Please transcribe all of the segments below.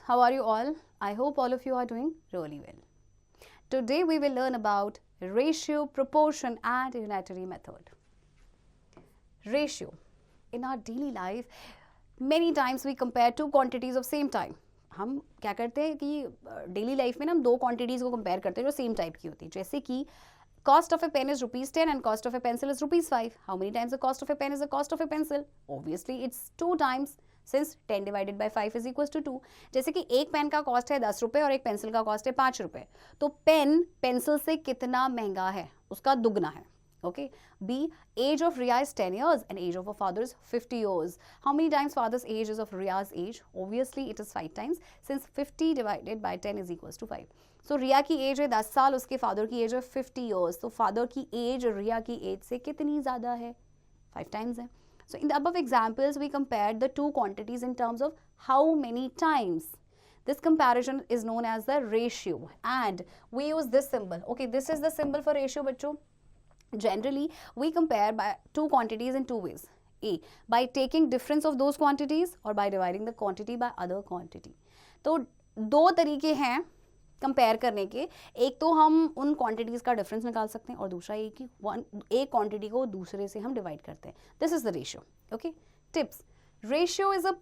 how are you all? I hope all of you are doing really well. Today we will learn about ratio, proportion and unitary method. Ratio. In our daily life, many times we compare two quantities of same time. हम क्या करते हैं कि daily life में ना हम दो quantities को कंपेयर करते हैं जो सेम टाइप की होती है. जैसे कि cost of a pen is ₹10 and cost of a pencil is ₹5. How many times the cost of a pen is the cost of a pencil? Obviously it's 2 times, since 10 divided by 5 is equals to 2. जैसे कि एक pen का cost है 10 रुपये और एक pencil का cost है 5 रुपये, तो पेन पेंसिल से कितना महंगा है? उसका दुगना है. Okay. B, age of Riya is 10 years and age of her father is 50 years. How many times father's age is of Riya's age? Obviously it is 5 times, since 50 divided by 10 is equals to 5. So रिया की as है 10 साल, उसके father की as है 50 years. तो father की as रिया की as से कितनी ज़्यादा है? 5 times है. So in the above examples we compared the two quantities in terms of how many times. This comparison is known as the ratio and we use this symbol. Okay, this is the symbol for ratio बच्चों. Generally we compare by two quantities in two ways. A, by taking difference of those quantities or by dividing the quantity by other quantity. तो दो तरीके हैं compare करने के. एक तो हम उन क्वांटिटीज़ का डिफरेंस निकाल सकते हैं और दूसरा ये कि एक क्वांटिटी को दूसरे से हम डिवाइड करते हैं. This is the ratio. Okay, tips. Ratio is a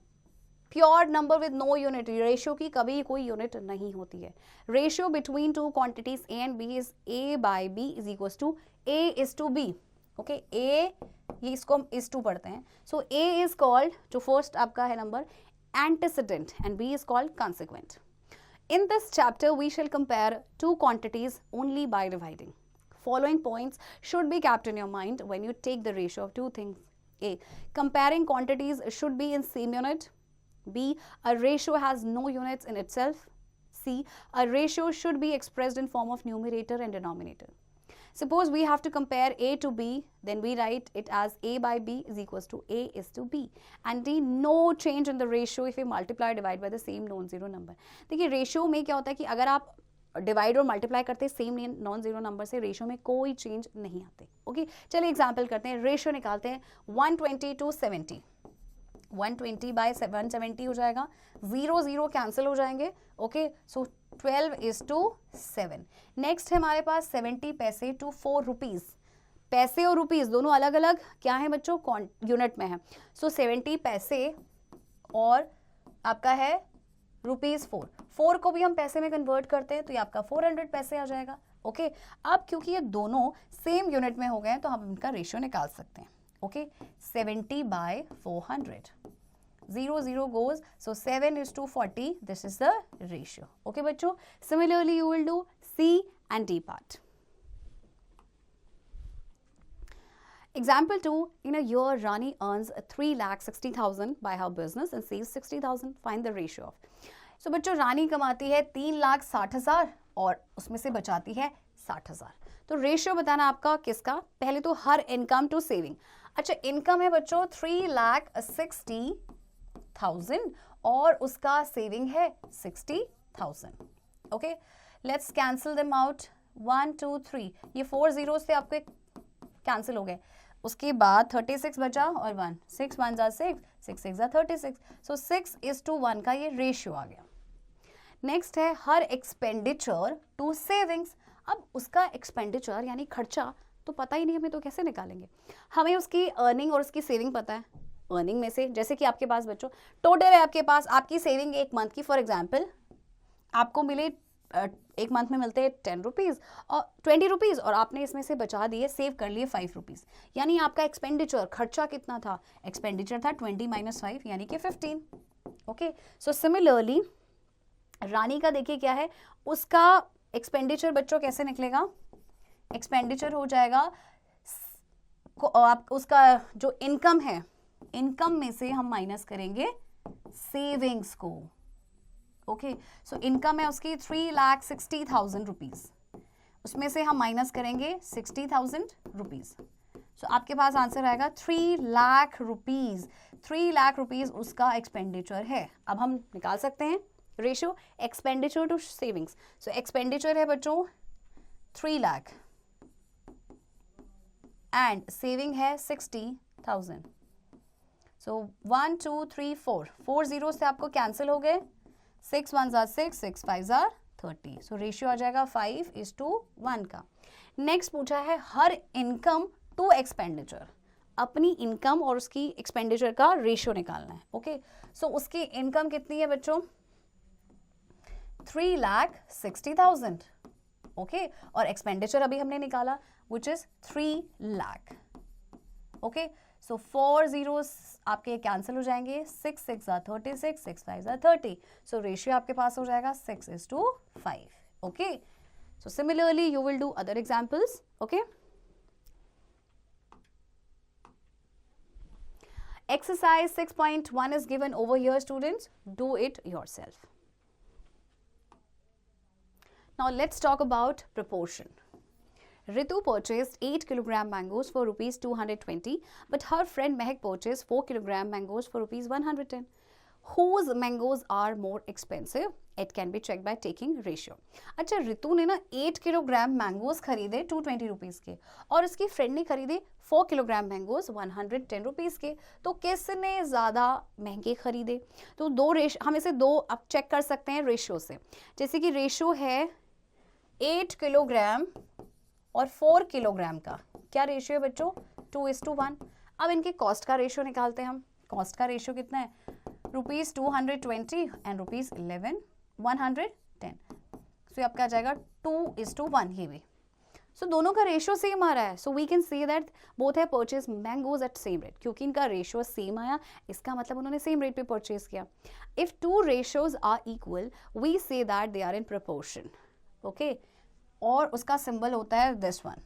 pure number with no unit. Ratio की कभी कोई यूनिट नहीं होती है. Ratio between two quantities A and B is A by B is equals to A is to B. Okay, A ये इसको हम is to पढ़ते हैं. सो ए इज कॉल्ड, जो फर्स्ट आपका है number, antecedent and B is called consequent. In this chapter, we shall compare two quantities only by dividing. Following points should be kept in your mind when you take the ratio of two things. A, comparing quantities should be in same unit. B, a ratio has no units in itself. C, a ratio should be expressed in form of numerator and denominator. Suppose we have to compare A to B, then we write it as A by B is equals to A is to B. And D, no change in the ratio if we multiply or divide by the same non-zero number. देखिए ratio में क्या होता है कि अगर आप divide और multiply करते हैं सेम नॉन जीरो नंबर से, रेशियो में कोई चेंज नहीं आते. ओके, चलिए एग्जाम्पल करते हैं. रेशियो निकालते हैं. 120 to 70. 120 by 170 हो जाएगा. 0 0 कैंसिल हो जाएंगे. Okay, so 12 is to 7. Next है हमारे पास 70 पैसे टू 4 रुपीज़. पैसे और रुपीज़ दोनों अलग अलग क्या है बच्चों? यूनिट में है. सो 70 पैसे और आपका है ₹4. 4 को भी हम पैसे में कन्वर्ट करते हैं तो ये आपका 400 पैसे आ जाएगा. ओके, अब क्योंकि ये दोनों सेम यूनिट में हो गए हैं तो हम इनका रेशियो निकाल सकते हैं. Okay, 70 by 400. 0 0 goes, so 7 is to 40. This is the ratio. Okay बच्चों, similarly you will do C and D part. Example 2, in a year Rani earns 3,60,000 by her business and saves 60,000. Find the ratio of. So बच्चों, रानी कमाती है 3,60,000 और उसमें से बचाती है 60,000. तो रेशियो बताना आपका किसका? पहले तो हर इनकम टू सेविंग. अच्छा, इनकम है बच्चों 3,60,000 और उसका सेविंग है 60,000. Okay, let's cancel them out. 1 2 3, ये 4 जीरो से आपके कैंसिल हो गए. उसके बाद 36 बचा और 1. 6 1 जा 6, 6 6 जा 36. सो 6 is to 1 का ये रेशियो आ गया. नेक्स्ट है हर एक्सपेंडिचर टू सेविंग्स. अब उसका एक्सपेंडिचर यानी खर्चा तो पता ही नहीं हमें, तो कैसे निकालेंगे? हमें उसकी अर्निंग और उसकी सेविंग पता है. अर्निंग में से जैसे कि आपके पास बच्चों टोटल है आपके पास, आपकी सेविंग एक मंथ की, फॉर एग्जांपल आपको मिले एक मंथ में मिलते हैं 10 रुपीज़ और 20 रुपीज़ और आपने इसमें से बचा दिए, सेव कर लिए 5 रुपीज़. यानी आपका एक्सपेंडिचर खर्चा कितना था? एक्सपेंडिचर था 20 - 5 यानी कि 15. ओके, सो सिमिलरली रानी का देखिए क्या है, उसका एक्सपेंडिचर बच्चों कैसे निकलेगा? एक्सपेंडिचर हो जाएगा आप उसका जो इनकम है, इनकम में से हम माइनस करेंगे सेविंग्स को. ओके, सो इनकम है उसकी 3,60,000 रुपीज़, उसमें से हम माइनस करेंगे 60,000 रुपीज़. सो आपके पास आंसर आएगा 3 लाख रुपीज़. 3 लाख रुपीज़ उसका एक्सपेंडिचर है. अब हम निकाल सकते हैं ratio expenditure to savings. So expenditure है बच्चों 3 लाख एंड सेविंग है 60,000. सो 1 2 3 4 4 जीरो से आपको कैंसिल हो गए. 6 1 जार 6, 6 5 जार 30. सो रेशियो आ जाएगा 5:1 का. नेक्स्ट पूछा है हर इनकम टू एक्सपेंडिचर. अपनी इनकम और उसकी एक्सपेंडिचर का रेशियो निकालना है. ओके, सो उसकी इनकम कितनी है बच्चों? 3,60,000. ओके, और एक्सपेंडिचर अभी हमने निकाला which is 3 lakh. Okay, so 4 zeros आपके कैंसिल हो जाएंगे. 6 6 जार 36, 6 5 जार 30. सो रेशियो आपके पास हो जाएगा 6:5. Okay, so similarly you will do other examples. Okay, exercise 6.1 is given over here, students. Do it yourself. Now let's talk about proportion. Ritu purchased 8 kilogram mangoes for rupees 220, but her friend Mehak purchased 4 kilogram mangoes for rupees 110. Whose mangoes are more expensive? It can be checked by taking ratio. अच्छा, रितु ने ना 8 kilogram mangoes खरीदे 220 rupees के, और उसकी friend ने खरीदे 4 kilogram mangoes 110 rupees के. तो किसने ज़्यादा महंगे खरीदे? तो हम इसे दो अब चेक कर सकते हैं रेशियो से. जैसे कि रेशियो है 8 किलोग्राम और 4 किलोग्राम का. क्या रेशियो है बच्चों? 2:1. अब इनके कॉस्ट का रेशियो निकालते हैं हम. कॉस्ट का रेशियो कितना है? Rupees 220 and rupees 110. सो आपका आ जाएगा 2:1 ही भी. सो दोनों का रेशियो सेम आ रहा है. So we can say that both है purchase mangoes at same rate. क्योंकि इनका रेशियो सेम आया, इसका मतलब उन्होंने सेम रेट पे परचेज किया. If two ratios are equal we say that they are in proportion. Okay, और उसका सिंबल होता है दिस वन,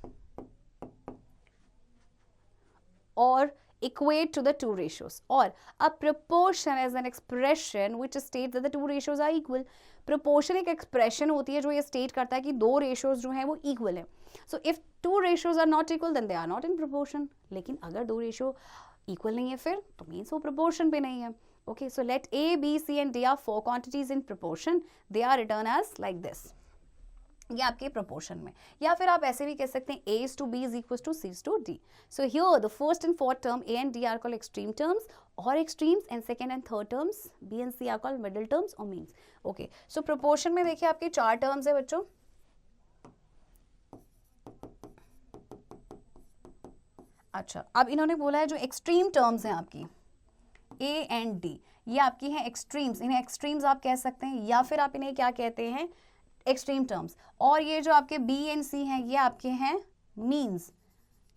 और equate to the two ratios. Or a proportion is an expression which states that the two ratios are equal. Proportion एक expression होती है जो ये state करता है कि दो ratios जो हैं वो equal है. So if two ratios are not equal then they are not in proportion. लेकिन अगर दो ratio equal नहीं है फिर तो means वो proportion पे नहीं है. Okay, so let A, B, C and D are four quantities in proportion. They are written as like this. ये आपके proportion में, या फिर आप ऐसे भी कह सकते हैं A is to B is equals to C is to D. So here the first and fourth term A and D are called extreme terms or extremes, and second and third terms B and C are called middle terms or means. Okay, so proportion में देखिए आपके 4 terms है बच्चों. अच्छा, अब इन्होंने बोला है जो extreme terms हैं आपकी A and D, ये आपकी हैं extremes. इन्हें extremes आप कह सकते हैं, या फिर आप इन्हें क्या कहते हैं? Extreme terms. और ये जो आपके बी एंड सी हैं ये आपके हैं मीन्स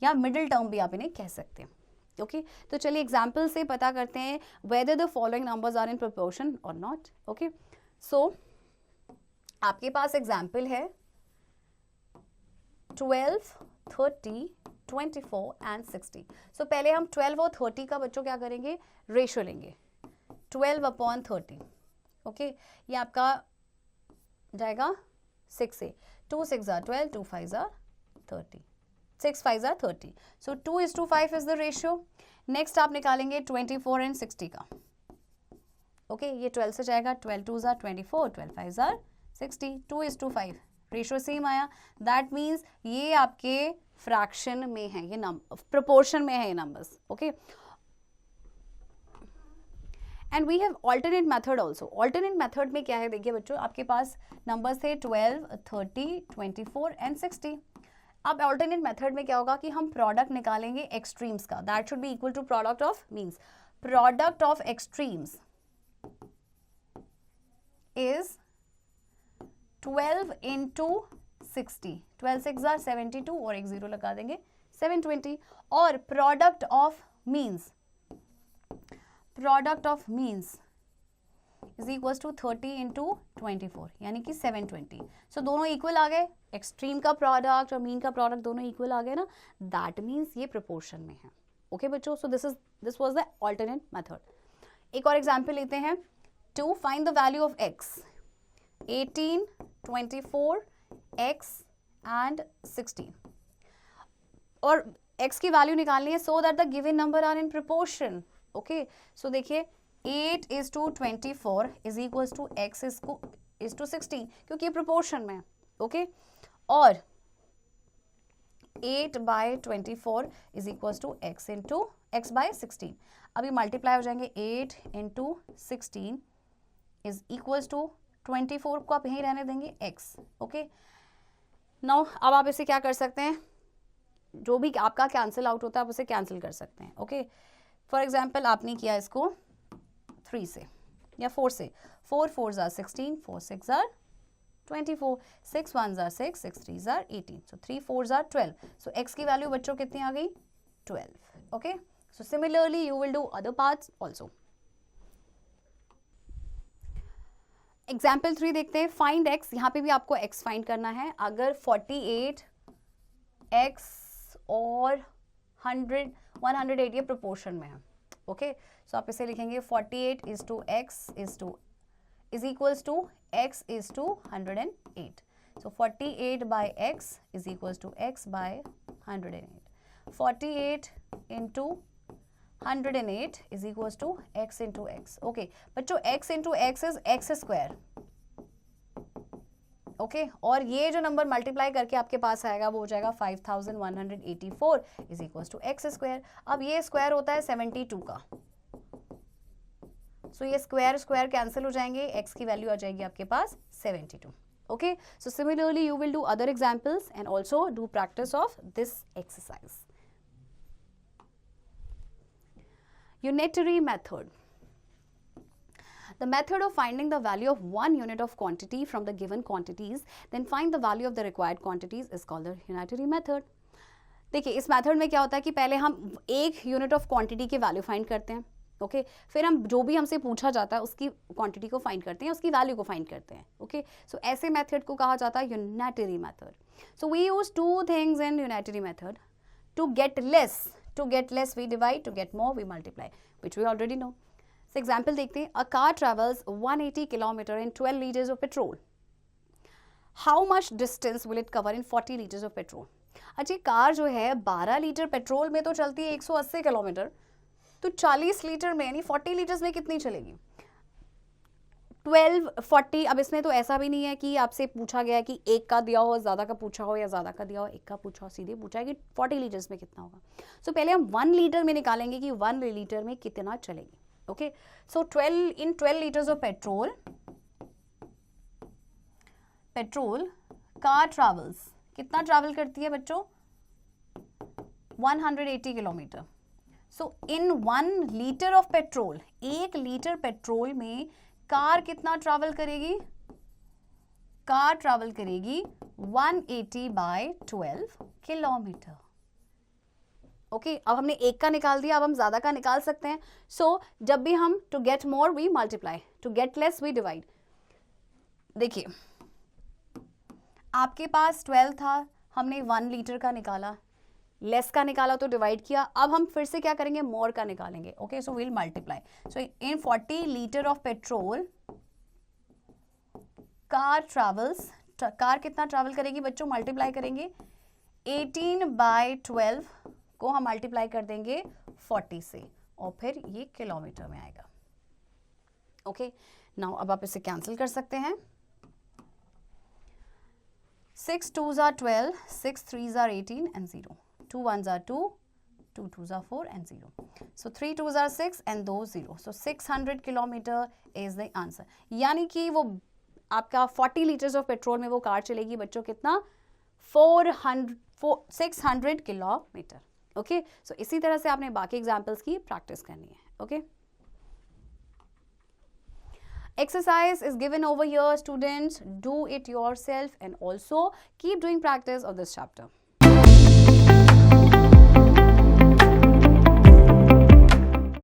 या मिडिल टर्म भी आप इन्हें कह सकते हैं. ओके, तो चलिए एग्जाम्पल से पता करते हैं whether the following numbers are in proportion और नॉट. ओके, सो आपके पास एग्जाम्पल है 12, 30, 24 एंड 60. सो पहले हम 12 और 30 का बच्चों क्या करेंगे? रेशियो लेंगे 12/30. ओके, ये आपका जाएगा 6 से. 2 6 jar 12, 2 5 jar 30, 6 5 jar 30. So 2:5 is the ratio. Next आप निकालेंगे 24 एंड 60 का. ओके, ये 12 से जाएगा. 12 2 जार 24, 12 5 जार 60. 2:5 रेशियो सेम आया. दैट मीन्स ये आपके फ्रैक्शन में है, ये नंबर प्रोपोर्शन में है ये numbers. Okay, and we have alternate method also. Alternate method में क्या है? देखिए बच्चों, आपके पास नंबर्स थे 12, 30, 24 एंड 60. अब ऑल्टरनेट मेथड में क्या होगा कि हम प्रोडक्ट निकालेंगे एक्सट्रीम्स का. That should be equal to product of means product of extremes is 12 into 60. 12 6 जार 72 और एक 0 लगा देंगे 720. और product of means is equal to 30 into 24 यानी कि 720. सो दोनों इक्वल आ गए. एक्सट्रीम का प्रोडक्ट और मीन का प्रोडक्ट दोनों इक्वल आ गए ना. दैट मीन्स ये प्रोपोर्शन में है. ओके बच्चों, so this was the alternate method. एक और एग्जांपल लेते हैं. To find the value of x. 18, 24, x and 16. और x की वैल्यू निकालनी है so that the given number are in proportion. Okay, so देखिए 8:24 is equal to x is to 16 क्योंकि ये प्रोपोर्शन में है. ओके, और 8/24 is equal to x by 16. अभी मल्टीप्लाई हो जाएंगे 8 into 16 इज इक्वल्स टू 24 को आप यहीं रहने देंगे x. ओके, नाउ अब आप इसे क्या कर सकते हैं, जो भी आपका कैंसिल आउट होता है आप उसे कैंसिल कर सकते हैं. ओके, फॉर एग्जाम्पल आपने किया इसको 3 से या 4 से. 4 4s are 16, 4 6s are 24, 6 1s are 6, 6 3s are 18. So 3 4s are 12. So x की वैल्यू बच्चों कितनी आ गई? 12. Okay. So similarly you will do other parts also. Example 3 देखते हैं. Find x. यहाँ पे भी आपको x फाइंड करना है. अगर 48 x और 108 ये प्रोपोर्शन में है. ओके, सो आप इसे लिखेंगे 48 is to x is equals to x is to 108. So 48 by x is equals to x by 108. 48 into 108 is equals to x into x. Okay, बच्चों x into x is x square. Okay, और ये जो number multiply करके आपके पास आएगा वो हो जाएगा 5184 is equals to x square. अब ये स्क्वायर होता है 72 का. सो ये स्क्वायर स्क्वायर कैंसिल हो जाएंगे, x की वैल्यू आ जाएगी आपके पास 72. Okay, so similarly you will do other examples and also do practice of this exercise. Unitary method. The method of finding the value of one unit of quantity from the given quantities, then find the value of the required quantities is called the unitary method. देखिए इस method में क्या होता है कि पहले हम एक यूनिट ऑफ क्वांटिटी की वैल्यू फाइंड करते हैं. ओके, फिर हम जो भी हमसे पूछा जाता है उसकी क्वांटिटी को फाइंड करते हैं, उसकी वैल्यू को फाइंड करते हैं. ओके, सो ऐसे मेथड को कहा जाता है unitary method. So we use two things in unitary method. To get less we divide, to get more we multiply, which we already know. So example देखते हैं. A car travels 180 km in 12 liters of petrol. How much distance will it cover in 40 liters of petrol? अच्छा, car जो है 12 litre petrol में तो चलती है 180 kilometre, तो 40 लीटर में यानी 40 लीटर्स में कितनी चलेगी? 12 40. अब इसमें तो ऐसा भी नहीं है कि आपसे पूछा गया कि एक का दिया हो, ज़्यादा का पूछा हो, या ज़्यादा का दिया हो एक का पूछा हो. सीधे पूछा है कि 40 लीटर्स में कितना होगा. सो पहले हम 1 लीटर में निकालेंगे कि 1 लीटर में कितना चलेगी. Okay, so 12 litres of petrol car travels कितना ट्रैवल करती है बच्चों? 180 kilometre. So in 1 litre of petrol, 1 litre petrol में कार कितना ट्रैवल करेगी? कार ट्रैवल करेगी 180 बाय 12 किलोमीटर. ओके, अब हमने एक का निकाल दिया, अब हम ज्यादा का निकाल सकते हैं. सो जब भी हम to get more we multiply, to get less we divide. देखिए आपके पास 12 था, हमने 1 लीटर का निकाला, लेस का निकाला तो डिवाइड किया. अब हम फिर से क्या करेंगे? मोर का निकालेंगे. Okay, so will multiply. So in 40 litre of petrol car travels, car कितना ट्रैवल करेगी बच्चों? मल्टीप्लाई करेंगे 18 बाय 12 को हम मल्टीप्लाई कर देंगे 40 से, और फिर ये किलोमीटर में आएगा. ओके, नाउ अब आप इसे कैंसिल कर सकते हैं. 6 2s are 12, 6 3s are 18 and 0. 2 1s are 2, 2 2s are 4 and 0. So 3 2s are 6 and those 0. So 600 kilometre is the answer. यानी कि वो आपका 40 लीटर्स ऑफ पेट्रोल में वो कार चलेगी बच्चों कितना? 600 किलोमीटर. ओके, सो इसी तरह से आपने बाकी एग्जाम्पल्स की प्रैक्टिस करनी है. Okay, exercise is given over here, students. Do it yourself and also keep doing practice of this chapter.